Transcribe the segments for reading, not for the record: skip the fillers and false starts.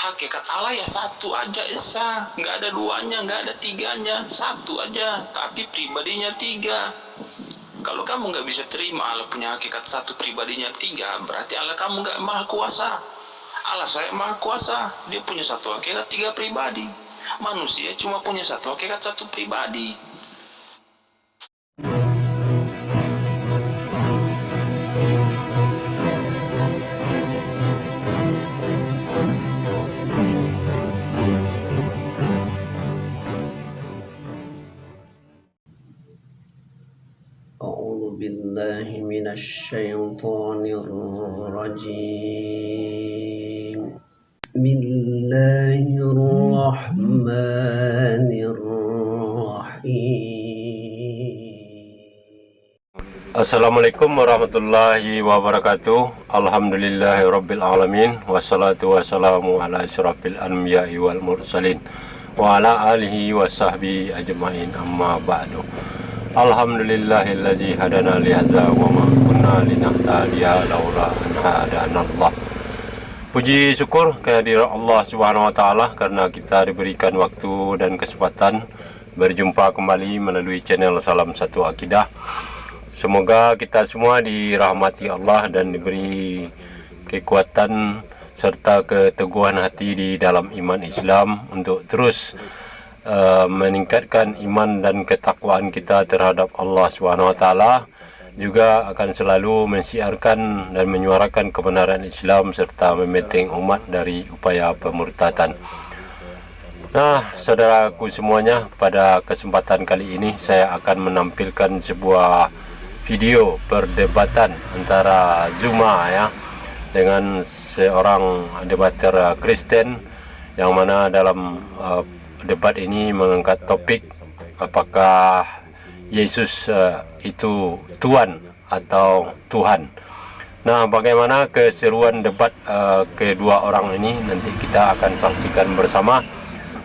hakikat Allah ya satu aja esa, nggak ada duanya, nggak ada tiganya, satu aja, tapi pribadinya tiga. Kalau kamu nggak bisa terima Allah punya hakikat satu, pribadinya tiga, berarti Allah kamu nggak maha kuasa. Allah saya maha kuasa, dia punya satu hakikat tiga pribadi. Manusia cuma punya satu hakikat satu pribadi. أعوذ بالله من الشيطان الرجيم بسم الله الرحمن الرحيم. Assalamualaikum warahmatullahi wabarakatuh. Alhamdulillahirabbil alamin, wassalatu wassalamu ala asyrafil anbiya'i wal mursalin wa ala alihi wa sahbihi ajmain, amma ba'du. Alhamdulillahillazi hadana li hadza wa ma kunna linahtadiya laula an hadanallah. Puji syukur kehadirat Allah Subhanahu wa taala karena kita diberikan waktu dan kesempatan berjumpa kembali melalui channel Salam Satu Akidah. Semoga kita semua dirahmati Allah dan diberi kekuatan serta keteguhan hati di dalam iman Islam untuk terus meningkatkan iman dan ketakwaan kita terhadap Allah SWT. Juga akan selalu mensiarkan dan menyuarakan kebenaran Islam serta membentengi umat dari upaya pemurtadan. Nah, saudaraku semuanya, pada kesempatan kali ini saya akan menampilkan sebuah video perdebatan antara Zuma ya dengan seorang debater Kristen, yang mana dalam debat ini mengangkat topik apakah Yesus itu Tuhan atau Tuhan. Nah, bagaimana keseruan debat kedua orang ini nanti kita akan saksikan bersama.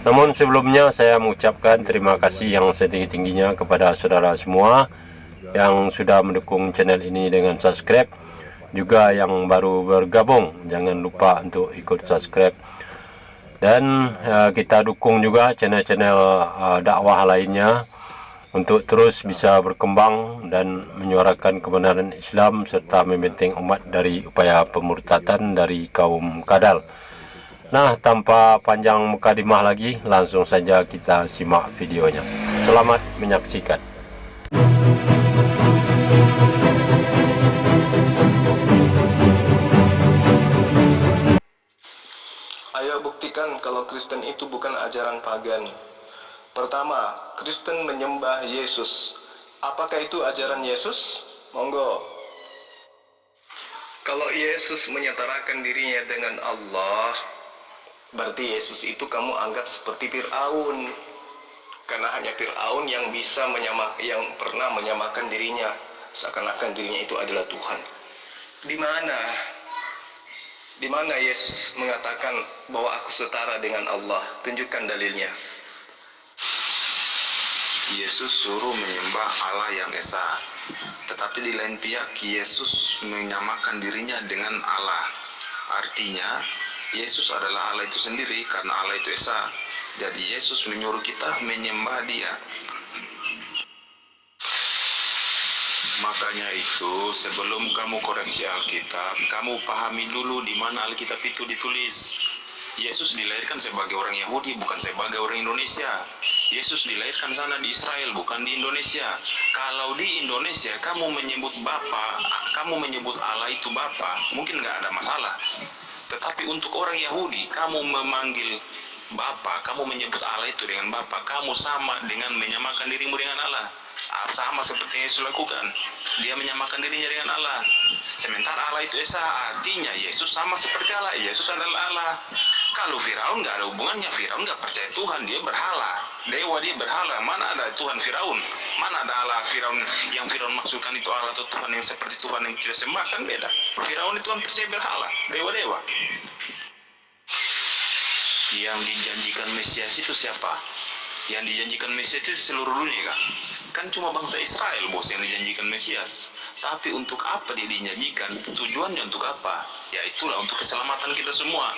Namun sebelumnya saya mengucapkan terima kasih yang setinggi-tingginya kepada saudara semua yang sudah mendukung channel ini dengan subscribe. Juga yang baru bergabung, jangan lupa untuk ikut subscribe. Dan kita dukung juga channel-channel dakwah lainnya untuk terus bisa berkembang dan menyuarakan kebenaran Islam serta membentengi umat dari upaya pemurtadan dari kaum kadal. Nah, tanpa panjang mukadimah lagi, langsung saja kita simak videonya. Selamat menyaksikan. Ayo buktikan kalau Kristen itu bukan ajaran pagan. Pertama, Kristen menyembah Yesus. Apakah itu ajaran Yesus? Monggo. Kalau Yesus menyetarakan dirinya dengan Allah, berarti Yesus itu kamu anggap seperti Fir'aun. Karena hanya Fir'aun yang pernah menyamakan dirinya, seakan-akan dirinya itu adalah Tuhan. Di mana Yesus mengatakan bahwa aku setara dengan Allah? Tunjukkan dalilnya. Yesus suruh menyembah Allah yang esa, tetapi di lain pihak Yesus menyamakan dirinya dengan Allah. Artinya Yesus adalah Allah itu sendiri karena Allah itu esa. Jadi Yesus menyuruh kita menyembah Dia. Makanya itu sebelum kamu koreksi Alkitab, kamu pahami dulu di mana Alkitab itu ditulis. Yesus dilahirkan sebagai orang Yahudi, bukan sebagai orang Indonesia. Yesus dilahirkan sana di Israel, bukan di Indonesia. Kalau di Indonesia kamu menyebut Bapa, kamu menyebut Allah itu Bapa, mungkin nggak ada masalah. Tetapi untuk orang Yahudi, kamu memanggil Bapa, kamu menyebut Allah itu dengan Bapa, kamu sama dengan menyamakan dirimu dengan Allah. Sama seperti yang Yesus lakukan, dia menyamakan dirinya dengan Allah. Sementara Allah itu esa, artinya Yesus sama seperti Allah. Yesus adalah Allah. Kalau Firaun nggak ada hubungannya, Firaun nggak percaya Tuhan, dia berhala, dewa dia berhala. Mana ada Tuhan Firaun? Mana ada Allah Firaun yang Firaun maksudkan itu Allah atau Tuhan yang seperti Tuhan yang kita sembah? Kan beda. Firaun itu kan percaya berhala, dewa-dewa. Yang dijanjikan Mesias itu siapa? Yang dijanjikan Mesias itu seluruh dunia kan? Kan cuma bangsa Israel bos yang dijanjikan Mesias. Tapi untuk apa dia dijanjikan? Tujuannya untuk apa? Ya itulah untuk keselamatan kita semua.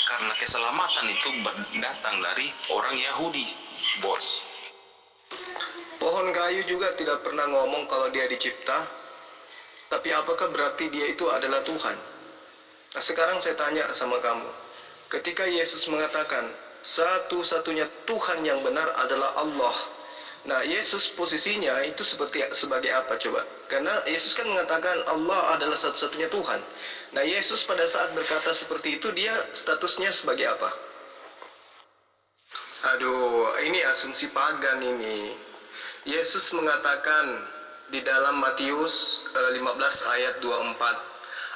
Karena keselamatan itu datang dari orang Yahudi, bos. Pohon kayu juga tidak pernah ngomong kalau dia dicipta. Tapi apakah berarti dia itu adalah Tuhan? Nah sekarang saya tanya sama kamu. Ketika Yesus mengatakan, satu-satunya Tuhan yang benar adalah Allah. Nah, Yesus posisinya itu sebagai apa coba? Karena Yesus kan mengatakan Allah adalah satu-satunya Tuhan. Nah, Yesus pada saat berkata seperti itu, dia statusnya sebagai apa? Aduh, ini asumsi pagan ini. Yesus mengatakan di dalam Matius 15 ayat 24,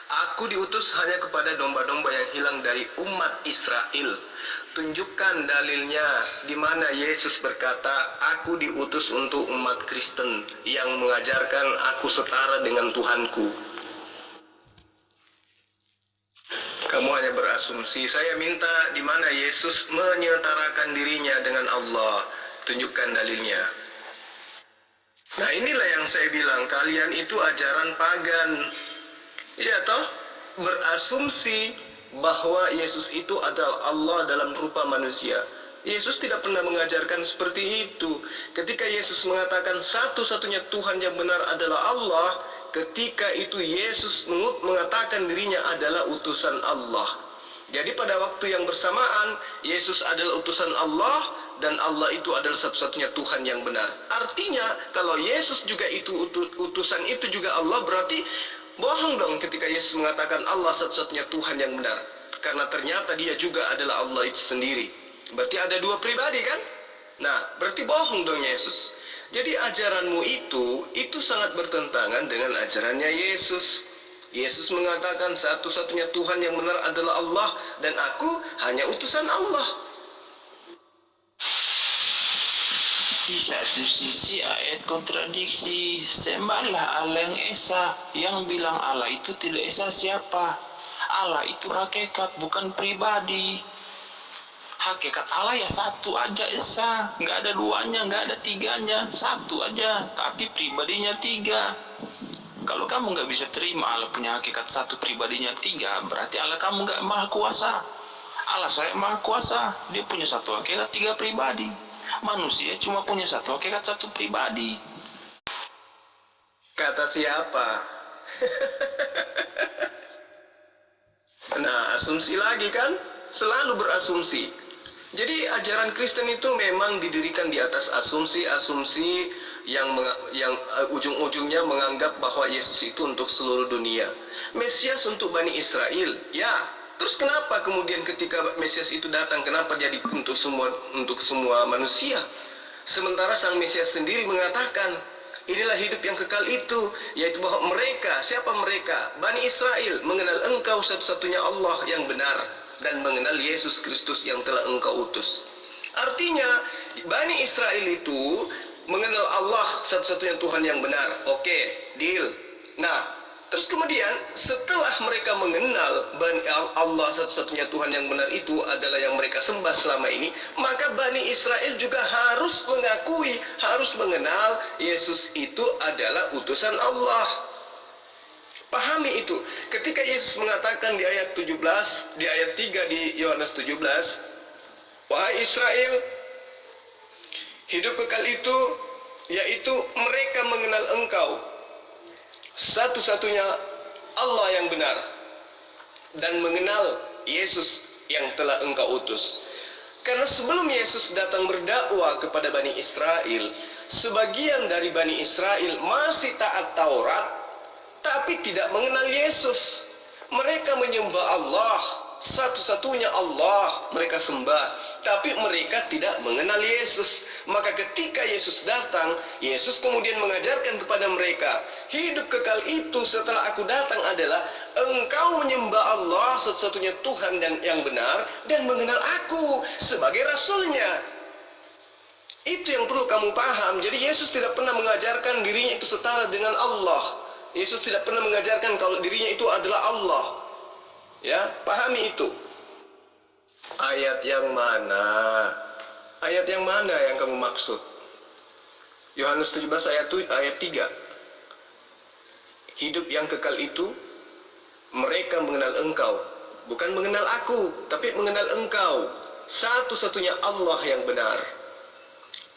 Aku diutus hanya kepada domba-domba yang hilang dari umat Israel. Tunjukkan dalilnya di mana Yesus berkata, Aku diutus untuk umat Kristen yang mengajarkan aku setara dengan Tuhanku. Kamu hanya berasumsi. Saya minta di mana Yesus menyetarakan dirinya dengan Allah. Tunjukkan dalilnya. Nah inilah yang saya bilang, kalian itu ajaran pagan. Iya toh, berasumsi bahwa Yesus itu adalah Allah dalam rupa manusia. Yesus tidak pernah mengajarkan seperti itu. Ketika Yesus mengatakan satu-satunya Tuhan yang benar adalah Allah, ketika itu Yesus mengatakan dirinya adalah utusan Allah. Jadi pada waktu yang bersamaan, Yesus adalah utusan Allah dan Allah itu adalah satu-satunya Tuhan yang benar. Artinya, kalau Yesus juga itu utusan itu juga Allah, berarti bohong dong ketika Yesus mengatakan Allah satu-satunya Tuhan yang benar. Karena ternyata dia juga adalah Allah itu sendiri. Berarti ada dua pribadi kan? Nah, berarti bohong dong Yesus. Jadi ajaranmu itu sangat bertentangan dengan ajarannya Yesus. Yesus mengatakan satu-satunya Tuhan yang benar adalah Allah dan aku hanya utusan Allah. Di satu sisi ayat kontradiksi, sembahlah Allah yang Esa. Yang bilang Allah itu tidak Esa siapa? Allah itu hakikat, bukan pribadi. Hakikat Allah ya satu aja Esa, nggak ada duanya, nggak ada tiganya, satu aja. Tapi pribadinya tiga. Kalau kamu nggak bisa terima Allah punya hakikat satu, pribadinya tiga, berarti Allah kamu nggak maha kuasa. Allah saya maha kuasa, dia punya satu hakikat tiga pribadi. Manusia cuma punya satu hakikat satu pribadi. Kata siapa? Nah, asumsi lagi kan? Selalu berasumsi. Jadi ajaran Kristen itu memang didirikan di atas asumsi-asumsi yang ujung-ujungnya menganggap bahwa Yesus itu untuk seluruh dunia. Mesias untuk Bani Israel, ya. Terus kenapa kemudian ketika Mesias itu datang, kenapa jadi untuk semua manusia? Sementara Sang Mesias sendiri mengatakan, inilah hidup yang kekal itu, yaitu bahwa mereka, siapa mereka? Bani Israel mengenal Engkau satu-satunya Allah yang benar dan mengenal Yesus Kristus yang telah Engkau utus. Artinya, Bani Israel itu mengenal Allah satu-satunya Tuhan yang benar. Oke, deal. Nah, terus kemudian setelah mereka mengenal Allah satu-satunya Tuhan yang benar itu adalah yang mereka sembah selama ini, maka Bani Israel juga harus mengakui, harus mengenal Yesus itu adalah utusan Allah. Pahami itu. Ketika Yesus mengatakan di ayat 17, di ayat 3 di Yohanes 17, wahai Israel, hidup kekal itu yaitu mereka mengenal Engkau satu-satunya Allah yang benar dan mengenal Yesus yang telah Engkau utus. Karena sebelum Yesus datang berdakwah kepada Bani Israel, sebagian dari Bani Israel masih taat Taurat tapi tidak mengenal Yesus. Mereka menyembah Allah, satu-satunya Allah mereka sembah, tapi mereka tidak mengenal Yesus. Maka ketika Yesus datang, Yesus kemudian mengajarkan kepada mereka, hidup kekal itu setelah aku datang adalah engkau menyembah Allah satu-satunya Tuhan dan yang benar dan mengenal aku sebagai rasulnya. Itu yang perlu kamu paham. Jadi Yesus tidak pernah mengajarkan dirinya itu setara dengan Allah. Yesus tidak pernah mengajarkan kalau dirinya itu adalah Allah. Ya, pahami itu. Ayat yang mana? Ayat yang mana yang kamu maksud? Yohanes 17 ayat 3. Hidup yang kekal itu mereka mengenal engkau, bukan mengenal aku, tapi mengenal engkau, satu-satunya Allah yang benar.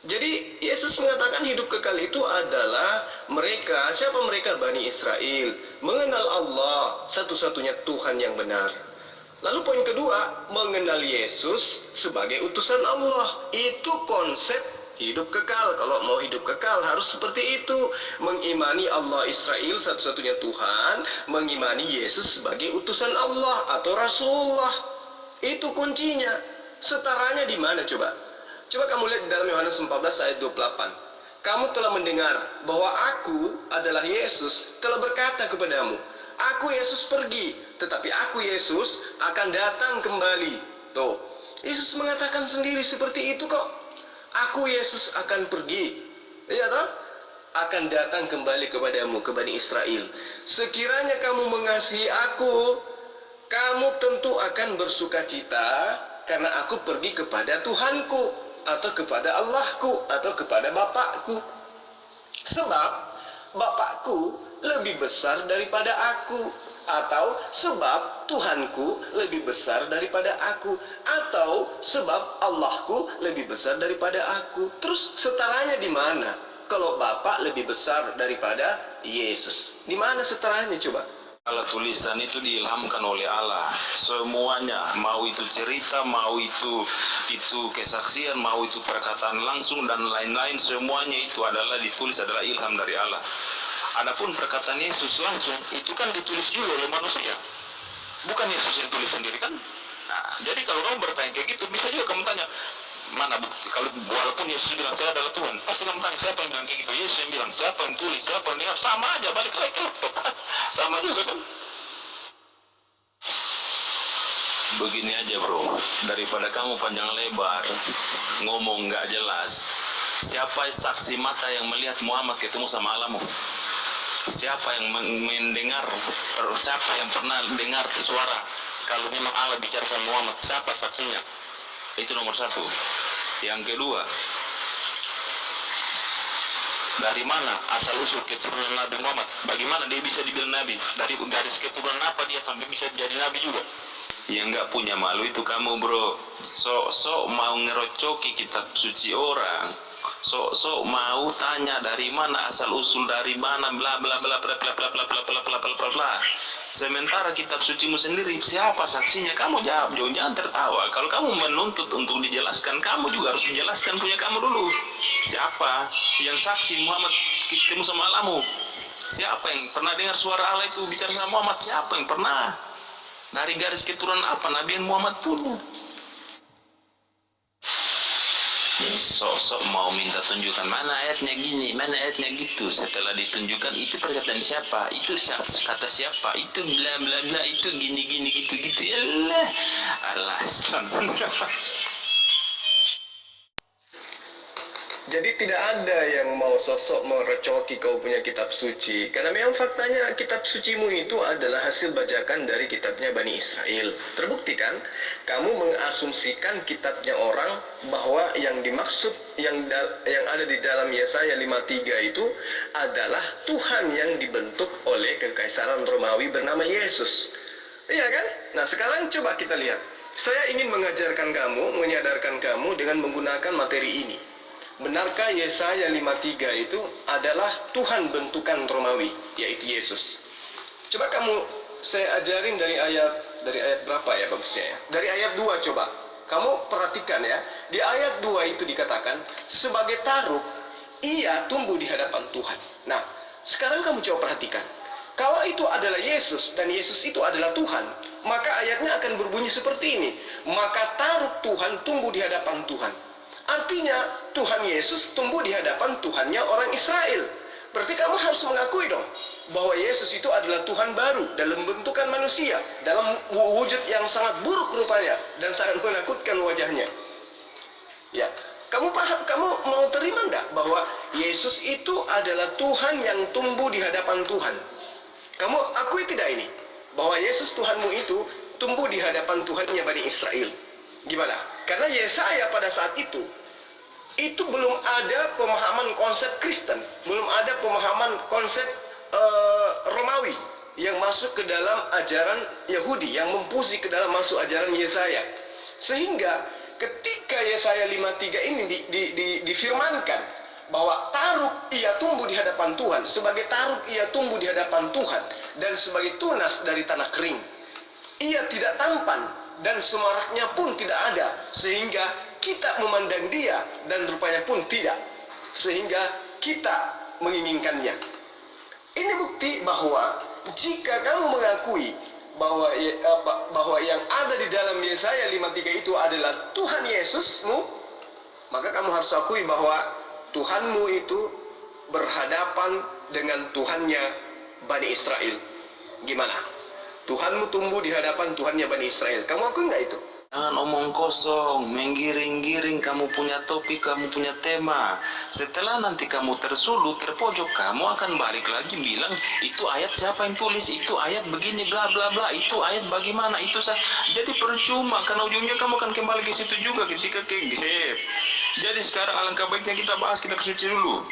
Jadi Yesus mengatakan hidup kekal itu adalah mereka, siapa mereka? Bani Israel, mengenal Allah, satu-satunya Tuhan yang benar. Lalu poin kedua, mengenal Yesus sebagai utusan Allah. Itu konsep hidup kekal. Kalau mau hidup kekal harus seperti itu. Mengimani Allah Israel satu-satunya Tuhan, mengimani Yesus sebagai utusan Allah atau Rasulullah. Itu kuncinya. Setaranya di mana coba? Coba kamu lihat di dalam Yohanes 14 ayat 28. Kamu telah mendengar bahwa aku adalah Yesus telah berkata kepadamu, aku Yesus pergi, tetapi aku Yesus akan datang kembali. Tuh, Yesus mengatakan sendiri seperti itu kok. Aku Yesus akan pergi. Iya toh? Akan datang kembali kepadamu, ke Bani Israel. Sekiranya kamu mengasihi aku, kamu tentu akan bersukacita karena aku pergi kepada Tuhanku, atau kepada Allahku, atau kepada Bapakku. Sebab Bapakku lebih besar daripada aku, atau sebab Tuhanku lebih besar daripada aku, atau sebab Allahku lebih besar daripada aku. Terus setaranya di mana? Kalau Bapa lebih besar daripada Yesus, di mana setaranya coba? Kalau tulisan itu diilhamkan oleh Allah, semuanya, mau itu cerita, mau itu kesaksian, mau itu perkataan langsung dan lain-lain, semuanya itu adalah ditulis, adalah ilham dari Allah. Adapun perkataan Yesus langsung itu kan ditulis juga oleh manusia, bukan Yesus yang tulis sendiri kan. Nah, jadi kalau kamu bertanya kayak gitu, bisa juga kamu tanya, mana bukti? Kalau walaupun Yesus bilang saya adalah Tuhan, pasti kamu tanya siapa yang bilang kayak gitu? Yesus yang bilang, siapa yang tulis, siapa yang dengar, sama aja, balik lagi ke laptop. Sama juga kan. Begini aja bro, daripada kamu panjang lebar ngomong nggak jelas, siapa saksi mata yang melihat Muhammad ketemu sama Allahmu? Siapa yang mendengar, siapa yang pernah dengar suara kalau memang Allah bicara sama Muhammad? Siapa saksinya? Itu nomor satu. Yang kedua, dari mana asal usul keturunan Nabi Muhammad? Bagaimana dia bisa dibilang Nabi? Dari garis keturunan apa dia sampai bisa jadi Nabi juga? Yang nggak punya malu itu kamu bro. Sok mau ngerocoki kitab suci orang. Sok mau tanya dari mana asal usul, dari mana bla bla bla bla bla bla bla bla bla bla bla bla. Sementara kitab sucimu sendiri, siapa saksinya? Kamu jawab, jangan tertawa. Kalau kamu menuntut untuk dijelaskan, kamu juga harus menjelaskan punya kamu dulu. Siapa yang saksi Muhammad ketemu sama Allahmu? Siapa yang pernah dengar suara Allah itu bicara sama Muhammad? Siapa yang pernah? Dari garis keturunan apa Nabi Muhammad punya? Sok mau minta tunjukkan mana ayatnya gini, mana ayatnya gitu. Setelah ditunjukkan itu perkataan siapa, itu kata siapa, itu bla bla bla, itu gini gitu. Yalah, alasan. Jadi tidak ada yang mau sosok merecoki kau punya kitab suci. Karena memang faktanya kitab sucimu itu adalah hasil bajakan dari kitabnya Bani Israel. Terbukti kan? Kamu mengasumsikan kitabnya orang bahwa yang dimaksud yang ada di dalam Yesaya 53 itu adalah Tuhan yang dibentuk oleh kekaisaran Romawi bernama Yesus. Iya kan? Nah sekarang coba kita lihat. Saya ingin mengajarkan kamu, menyadarkan kamu dengan menggunakan materi ini. Benarkah Yesaya 53 itu adalah Tuhan bentukan Romawi, yaitu Yesus? Coba saya ajarin dari ayat berapa ya bagusnya ya? Dari ayat 2 coba. Kamu perhatikan ya. Di ayat 2 itu dikatakan, sebagai taruk, ia tumbuh di hadapan Tuhan. Nah, sekarang kamu coba perhatikan. Kalau itu adalah Yesus, dan Yesus itu adalah Tuhan, maka ayatnya akan berbunyi seperti ini. Maka taruk Tuhan tumbuh di hadapan Tuhan. Artinya Tuhan Yesus tumbuh di hadapan Tuhannya orang Israel. Berarti kamu harus mengakui dong bahwa Yesus itu adalah Tuhan baru dalam bentukan manusia, dalam wujud yang sangat buruk rupanya dan sangat menakutkan wajahnya. Ya, kamu paham? Kamu mau terima enggak bahwa Yesus itu adalah Tuhan yang tumbuh di hadapan Tuhan? Kamu akui tidak ini? Bahwa Yesus Tuhanmu itu tumbuh di hadapan Tuhannya Bani Israel. Gimana? Karena Yesaya pada saat itu itu belum ada pemahaman konsep Kristen, belum ada pemahaman konsep Romawi yang masuk ke dalam ajaran Yahudi, yang memfusi ke dalam masuk ajaran Yesaya. Sehingga ketika Yesaya 53 ini difirmankan bahwa taruk ia tumbuh di hadapan Tuhan, sebagai taruk ia tumbuh di hadapan Tuhan, dan sebagai tunas dari tanah kering. Ia tidak tampan dan semaraknya pun tidak ada, sehingga kita memandang dia dan rupanya pun tidak, sehingga kita menginginkannya. Ini bukti bahwa jika kamu mengakui bahwa yang ada di dalam Yesaya 53 itu adalah Tuhan Yesusmu, maka kamu harus akui bahwa Tuhanmu itu berhadapan dengan Tuhannya Bani Israel. Gimana? Tuhanmu tumbuh di hadapan Tuhannya Bani Israel. Kamu akui nggak itu? Jangan omong kosong, menggiring-giring, kamu punya topik, kamu punya tema. Setelah nanti kamu tersulut, terpojok, kamu akan balik lagi bilang, itu ayat siapa yang tulis, itu ayat begini, bla bla bla, itu ayat bagaimana, itu jadi percuma, karena ujungnya kamu akan kembali ke situ juga ketika ke gap. Jadi sekarang alangkah baiknya kita bahas kitab suci dulu,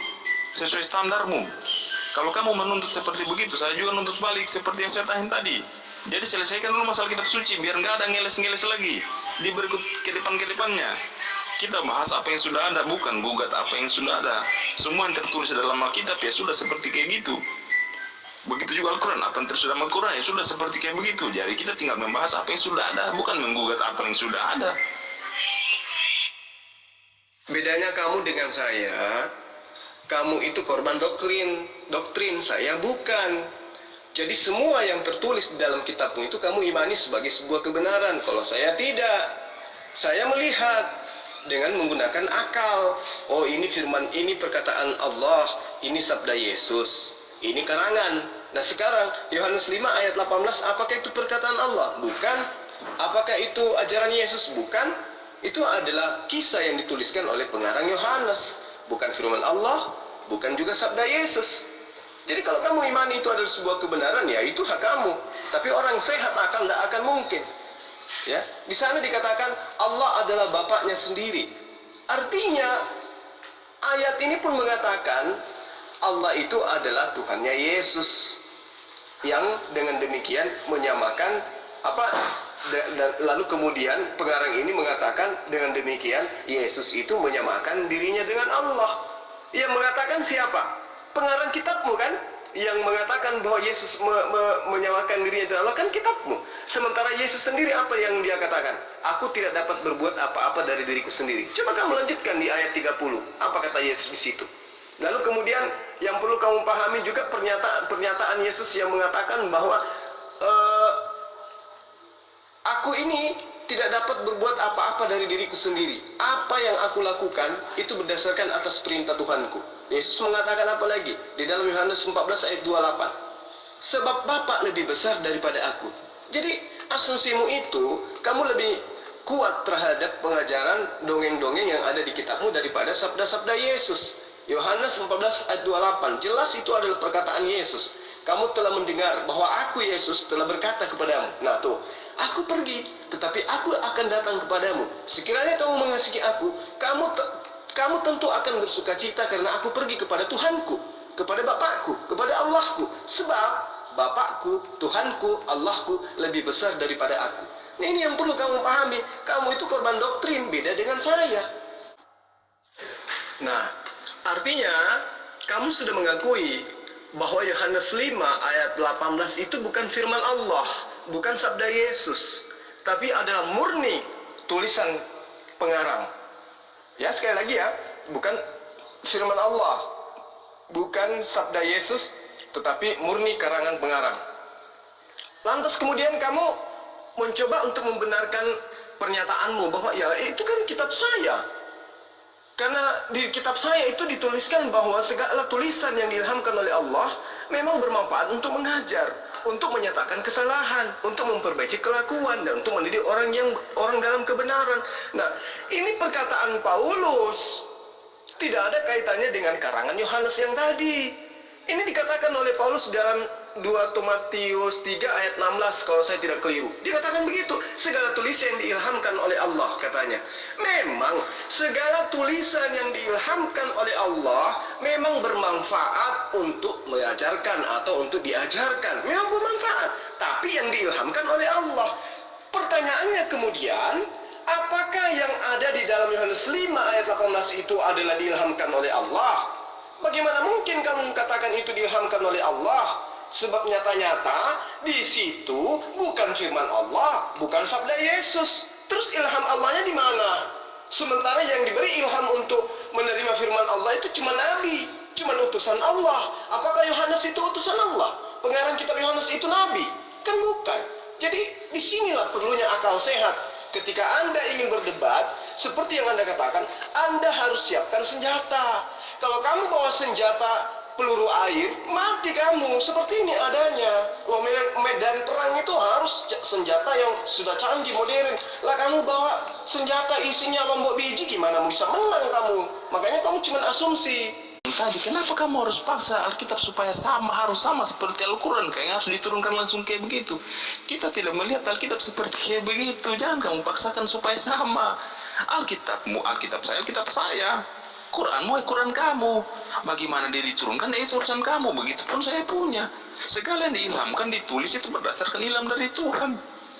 sesuai standarmu. Kalau kamu menuntut seperti begitu, saya juga nuntut balik seperti yang saya tanya tadi. Jadi selesaikan dulu masalah kitab suci, biar nggak ada ngeles-ngeles lagi di berikut ke depannya. Kita bahas apa yang sudah ada, bukan gugat apa yang sudah ada. Semua yang tertulis dalam Alkitab ya sudah seperti kayak gitu. Begitu juga Al-Quran, apa yang tersudah dalam Al-Quran ya sudah seperti kayak begitu. Jadi kita tinggal membahas apa yang sudah ada, bukan menggugat apa yang sudah ada. Bedanya kamu dengan saya, kamu itu korban doktrin, saya bukan. Jadi semua yang tertulis di dalam kitabmu itu kamu imani sebagai sebuah kebenaran. Kalau saya tidak, saya melihat dengan menggunakan akal. Oh, ini firman, ini perkataan Allah, ini sabda Yesus, ini karangan. Nah sekarang Yohanes 5 ayat 18, apakah itu perkataan Allah? Bukan. Apakah itu ajaran Yesus? Bukan. Itu adalah kisah yang dituliskan oleh pengarang Yohanes, bukan firman Allah, bukan juga sabda Yesus. Jadi kalau kamu imani itu adalah sebuah kebenaran, ya itu hak kamu. Tapi orang sehat akal tidak akan mungkin. Ya, di sana dikatakan Allah adalah Bapaknya sendiri. Artinya ayat ini pun mengatakan Allah itu adalah Tuhannya Yesus, yang dengan demikian menyamakan lalu kemudian pengarang ini mengatakan dengan demikian Yesus itu menyamakan dirinya dengan Allah. Yang mengatakan siapa? Pengarang kitabmu kan, yang mengatakan bahwa Yesus menyamakan dirinya dengan Allah kan kitabmu. Sementara Yesus sendiri apa yang dia katakan? Aku tidak dapat berbuat apa-apa dari diriku sendiri. Coba kamu lanjutkan di ayat 30. Apa kata Yesus di situ? Lalu kemudian yang perlu kamu pahami juga pernyataan Yesus yang mengatakan bahwa aku ini tidak dapat berbuat apa-apa dari diriku sendiri. Apa yang aku lakukan itu berdasarkan atas perintah Tuhanku. Yesus mengatakan apa lagi? Di dalam Yohanes 14 ayat 28. Sebab Bapa lebih besar daripada aku. Jadi asumsimu itu, kamu lebih kuat terhadap pengajaran dongeng-dongeng yang ada di kitabmu daripada sabda-sabda Yesus. Yohanes 14 ayat 28, jelas itu adalah perkataan Yesus. Kamu telah mendengar bahwa aku Yesus telah berkata kepadamu. Nah tuh, aku pergi, tetapi aku akan datang kepadamu. Sekiranya kamu mengasihi aku, kamu tentu akan bersuka cita karena aku pergi kepada Tuhanku, kepada Bapakku, kepada Allahku. Sebab Bapakku, Tuhanku, Allahku lebih besar daripada aku. Nah, ini yang perlu kamu pahami. Kamu itu korban doktrin, beda dengan saya. Nah, artinya kamu sudah mengakui bahwa Yohanes 5 ayat 18 itu bukan firman Allah, bukan sabda Yesus, tapi adalah murni tulisan pengarang. Ya, sekali lagi ya, bukan firman Allah, bukan sabda Yesus, tetapi murni karangan pengarang. Lantas kemudian kamu mencoba untuk membenarkan pernyataanmu bahwa ya itu kan kitab saya. Karena di kitab saya itu dituliskan bahwa segala tulisan yang diilhamkan oleh Allah memang bermanfaat untuk mengajar, untuk menyatakan kesalahan, untuk memperbaiki kelakuan, dan untuk mendidik orang dalam kebenaran. Nah, ini perkataan Paulus tidak ada kaitannya dengan karangan Yohanes yang tadi. Ini dikatakan oleh Paulus dalam 2 Matius 3 ayat 16 kalau saya tidak keliru. Dikatakan begitu, segala tulisan yang diilhamkan oleh Allah katanya. Memang segala tulisan yang diilhamkan oleh Allah memang bermanfaat untuk mengajarkan atau untuk diajarkan. Memang bermanfaat, tapi yang diilhamkan oleh Allah. Pertanyaannya kemudian, apakah yang ada di dalam Yohanes 5 ayat 18 itu adalah diilhamkan oleh Allah? Bagaimana mungkin kamu katakan itu diilhamkan oleh Allah? Sebab nyata-nyata di situ bukan firman Allah, bukan sabda Yesus. Terus ilham Allahnya di mana? Sementara yang diberi ilham untuk menerima firman Allah itu cuma nabi, cuma utusan Allah. Apakah Yohanes itu utusan Allah? Pengarang kitab Yohanes itu nabi? Kan bukan. Jadi disinilah perlunya akal sehat. Ketika Anda ingin berdebat, seperti yang Anda katakan, Anda harus siapkan senjata. Kalau kamu bawa senjata peluru air, mati kamu. Seperti ini adanya. Loh, medan perang itu harus senjata yang sudah canggih, modern. Lah kamu bawa senjata isinya lombok biji, gimana bisa menang kamu? Makanya kamu cuma asumsi. Tadi kenapa kamu harus paksa Alkitab supaya harus sama seperti Al-Quran, kayak harus diturunkan langsung kayak begitu? Kita tidak melihat Alkitab seperti kayak begitu. Jangan kamu paksakan supaya sama. Alkitabmu Alkitab saya, Quranmu Quran kamu. Bagaimana dia diturunkan, itu urusan kamu. Begitupun saya punya. Segala yang diilhamkan, ditulis itu berdasarkan ilham dari Tuhan.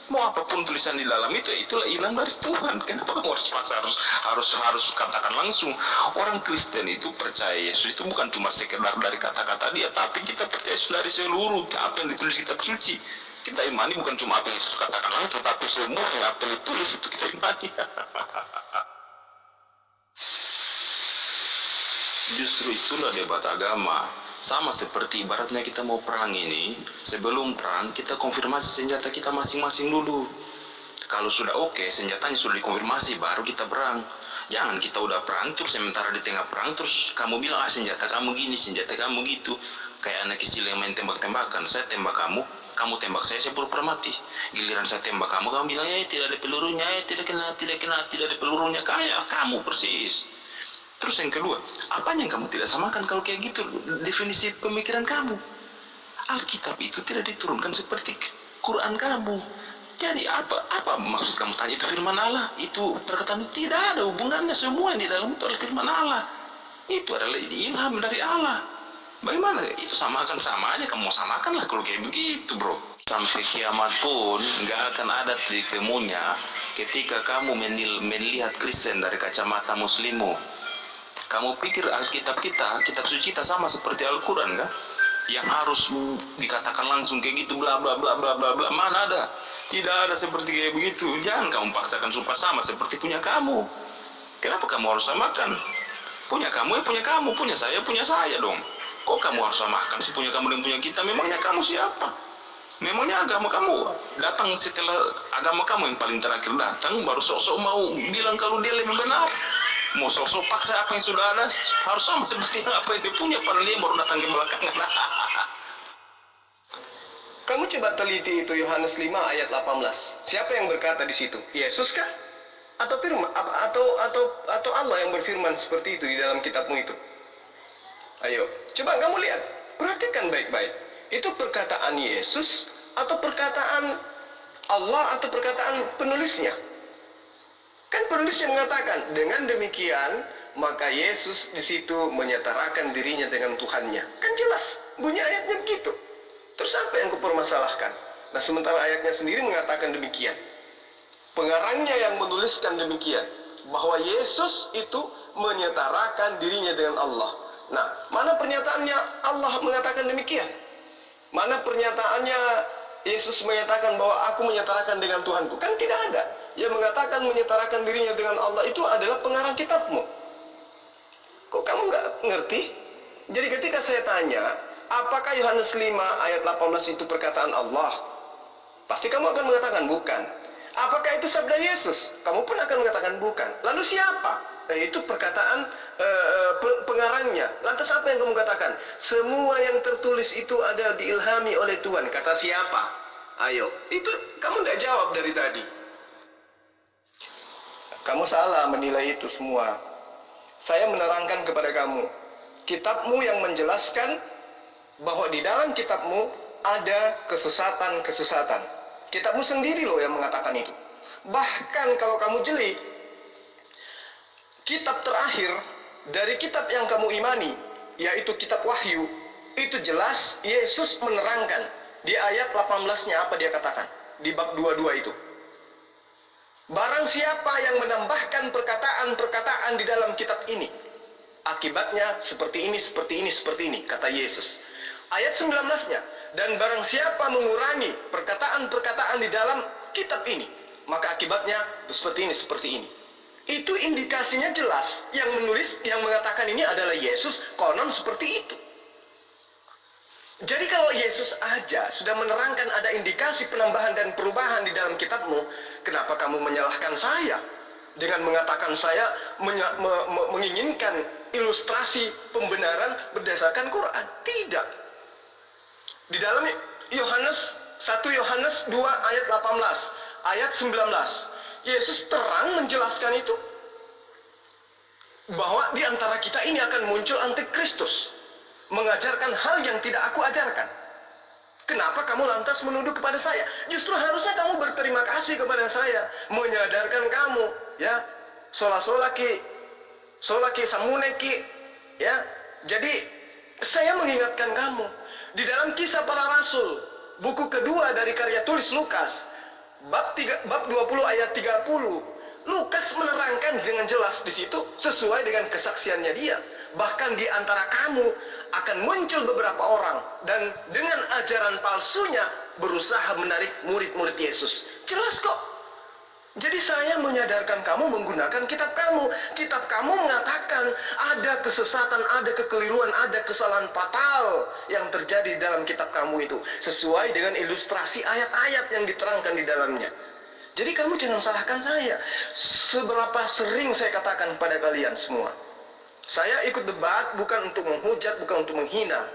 Mau apapun tulisan di dalam itu, itulah ilham dari Tuhan. Kenapa kamu harus paksa, harus katakan langsung? Orang Kristen itu percaya Yesus itu bukan cuma sekedar dari kata-kata dia, tapi kita percaya Yesus dari seluruh apa yang ditulis kitab suci. Kita imani bukan cuma apa yang Yesus katakan langsung, tapi semua yang apa yang ditulis itu kita imani. Justru itulah debat agama. Sama seperti ibaratnya kita mau perang ini, sebelum perang kita konfirmasi senjata kita masing-masing dulu. Kalau sudah oke, senjatanya sudah dikonfirmasi, baru kita perang. Jangan kita udah perang terus sementara di tengah perang terus kamu bilang senjata kamu gini, senjata kamu gitu. Kayak anak kecil yang main tembak-tembakan. Saya tembak kamu, kamu tembak saya pura-pura mati. Giliran saya tembak kamu bilang tidak ada pelurunya, tidak ada pelurunya, kayak kamu persis. Terus yang kedua, apa yang kamu tidak samakan kalau kayak gitu definisi pemikiran kamu? Alkitab itu tidak diturunkan seperti Quran kamu. Jadi apa maksud kamu tanya itu firman Allah? Itu perkataan tidak ada hubungannya, semua yang di dalam itu adalah firman Allah. Itu adalah ilham dari Allah. Bagaimana? Itu samakan sama aja, kamu mau samakan lah kalau kayak begitu, bro. Sampai kiamat pun nggak akan ada temunya ketika kamu melihat Kristen dari kacamata muslimmu. Kamu pikir Alkitab kita, kitab suci kita sama seperti Al-Quran kan? Yang harus dikatakan langsung kayak gitu, bla bla bla bla bla bla. Mana ada? Tidak ada seperti kayak begitu. Jangan kamu paksakan supaya sama seperti punya kamu. Kenapa kamu harus samakan? Punya kamu ya punya kamu, punya saya dong. Kok kamu harus samakan si punya kamu dan punya kita? Memangnya kamu siapa? Memangnya agama kamu datang setelah agama kamu yang paling terakhir datang, baru sok-sok mau bilang kalau dia lebih benar? Mau sok-sok paksa apa yang sudah ada harus sama seperti apa yang dia punya, padahal dia baru datang ke belakangan. Kamu coba teliti itu Yohanes 5 ayat 18. Siapa yang berkata di situ? Yesus kah? Atau firman atau Allah yang berfirman seperti itu di dalam kitabmu itu? Ayo, coba kamu lihat, perhatikan baik-baik. Itu perkataan Yesus atau perkataan Allah atau perkataan penulisnya? Kan penulisnya mengatakan, dengan demikian maka Yesus di situ menyetarakan dirinya dengan Tuhannya. Kan jelas, bunyi ayatnya begitu. Terus apa yang kupermasalahkan? Nah, sementara ayatnya sendiri mengatakan demikian. Pengarangnya yang menuliskan demikian, bahwa Yesus itu menyetarakan dirinya dengan Allah. Nah, mana pernyataannya Allah mengatakan demikian? Mana pernyataannya Yesus menyatakan bahwa aku menyetarakan dengan Tuhanku? Kan tidak ada. Yang mengatakan menyetarakan dirinya dengan Allah itu adalah pengarang kitabmu. Kok kamu nggak ngerti? Jadi ketika saya tanya, apakah Yohanes 5 ayat 18 itu perkataan Allah? Pasti kamu akan mengatakan bukan. Apakah itu sabda Yesus? Kamu pun akan mengatakan bukan. Lalu siapa? Itu perkataan pengarangnya. Lantas apa yang kamu katakan? Semua yang tertulis itu adalah diilhami oleh Tuhan. Kata siapa? Ayo, itu kamu tidak jawab dari tadi. Kamu salah menilai itu semua. Saya menerangkan kepada kamu, kitabmu yang menjelaskan bahwa di dalam kitabmu ada kesesatan-kesesatan. Kitabmu sendiri loh yang mengatakan itu. Bahkan kalau kamu jeli, kitab terakhir dari kitab yang kamu imani, yaitu kitab Wahyu, itu jelas Yesus menerangkan di ayat 18-nya apa dia katakan di bab 22 itu. Barang siapa yang menambahkan perkataan-perkataan di dalam kitab ini, akibatnya seperti ini, seperti ini, seperti ini, kata Yesus. Ayat 19-nya, dan barang siapa mengurangi perkataan-perkataan di dalam kitab ini, maka akibatnya seperti ini, seperti ini. Itu indikasinya jelas. Yang menulis, yang mengatakan ini adalah Yesus, konon seperti itu. Jadi kalau Yesus aja sudah menerangkan ada indikasi penambahan dan perubahan di dalam kitabmu, kenapa kamu menyalahkan saya dengan mengatakan saya menginginkan ilustrasi pembenaran berdasarkan Quran? Tidak. Di dalam Yohanes 1 Yohanes 2 ayat 18, ayat 19, Yesus terang menjelaskan itu bahwa di antara kita ini akan muncul antikristus, mengajarkan hal yang tidak aku ajarkan. Kenapa kamu lantas menuduh kepada saya? Justru harusnya kamu berterima kasih kepada saya, menyadarkan kamu, ya, solaki samuneki, ya. Jadi saya mengingatkan kamu di dalam Kisah Para Rasul, buku kedua dari karya tulis Lukas, bab 20 ayat 30. Lukas menerangkan dengan jelas di situ sesuai dengan kesaksiannya dia. Bahkan di antara kamu akan muncul beberapa orang dan dengan ajaran palsunya berusaha menarik murid-murid Yesus. Jelas kok. Jadi saya menyadarkan kamu menggunakan kitab kamu. Kitab kamu mengatakan ada kesesatan, ada kekeliruan, ada kesalahan fatal yang terjadi dalam kitab kamu itu. Sesuai dengan ilustrasi ayat-ayat yang diterangkan di dalamnya. Jadi kamu jangan salahkan saya. Seberapa sering saya katakan pada kalian semua. Saya ikut debat bukan untuk menghujat, bukan untuk menghina.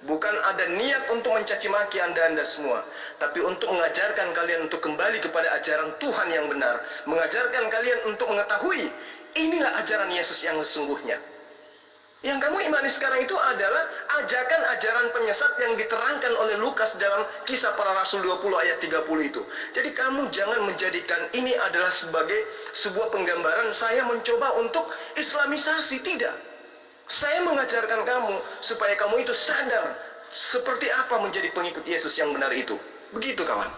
Bukan ada niat untuk mencaci maki anda semua. Tapi untuk mengajarkan kalian untuk kembali kepada ajaran Tuhan yang benar. Mengajarkan kalian untuk mengetahui inilah ajaran Yesus yang sesungguhnya. Yang kamu imani sekarang itu adalah ajaran penyesat yang diterangkan oleh Lukas dalam Kisah Para Rasul 20 ayat 30 itu. Jadi kamu jangan menjadikan ini adalah sebagai sebuah penggambaran saya mencoba untuk islamisasi. Tidak. Saya mengajarkan kamu supaya kamu itu sadar seperti apa menjadi pengikut Yesus yang benar itu. Begitu kawan.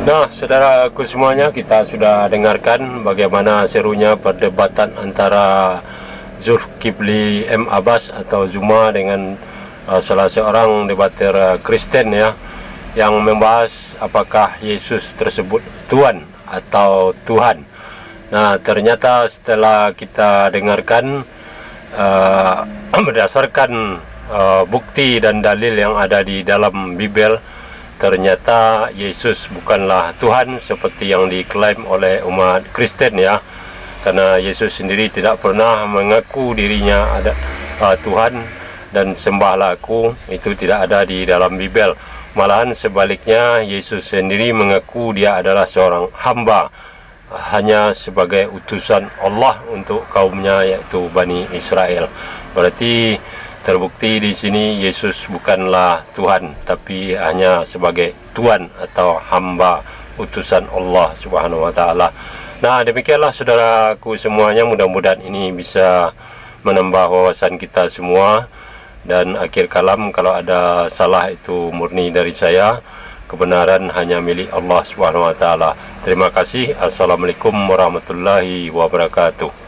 Nah, saudaraku semuanya, kita sudah dengarkan bagaimana serunya perdebatan antara Zulkifli M. Abbas atau Zuma dengan salah seorang debater Kristen, ya, yang membahas apakah Yesus tersebut Tuhan atau Tuhan. Nah, ternyata setelah kita dengarkan berdasarkan bukti dan dalil yang ada di dalam Bible, ternyata Yesus bukanlah Tuhan seperti yang diklaim oleh umat Kristen, ya. Karena Yesus sendiri tidak pernah mengaku dirinya ada Tuhan dan sembahlah aku, itu tidak ada di dalam Bible. Malahan sebaliknya, Yesus sendiri mengaku dia adalah seorang hamba, hanya sebagai utusan Allah untuk kaumnya, yaitu Bani Israel. Berarti terbukti di sini Yesus bukanlah Tuhan, tapi hanya sebagai Tuhan atau hamba utusan Allah Subhanahu wa taala. Nah, demikianlah saudaraku semuanya, mudah-mudahan ini bisa menambah wawasan kita semua. Dan akhir kalam, kalau ada salah itu murni dari saya, kebenaran hanya milik Allah Subhanahu wa taala. Terima kasih. Assalamualaikum warahmatullahi wabarakatuh.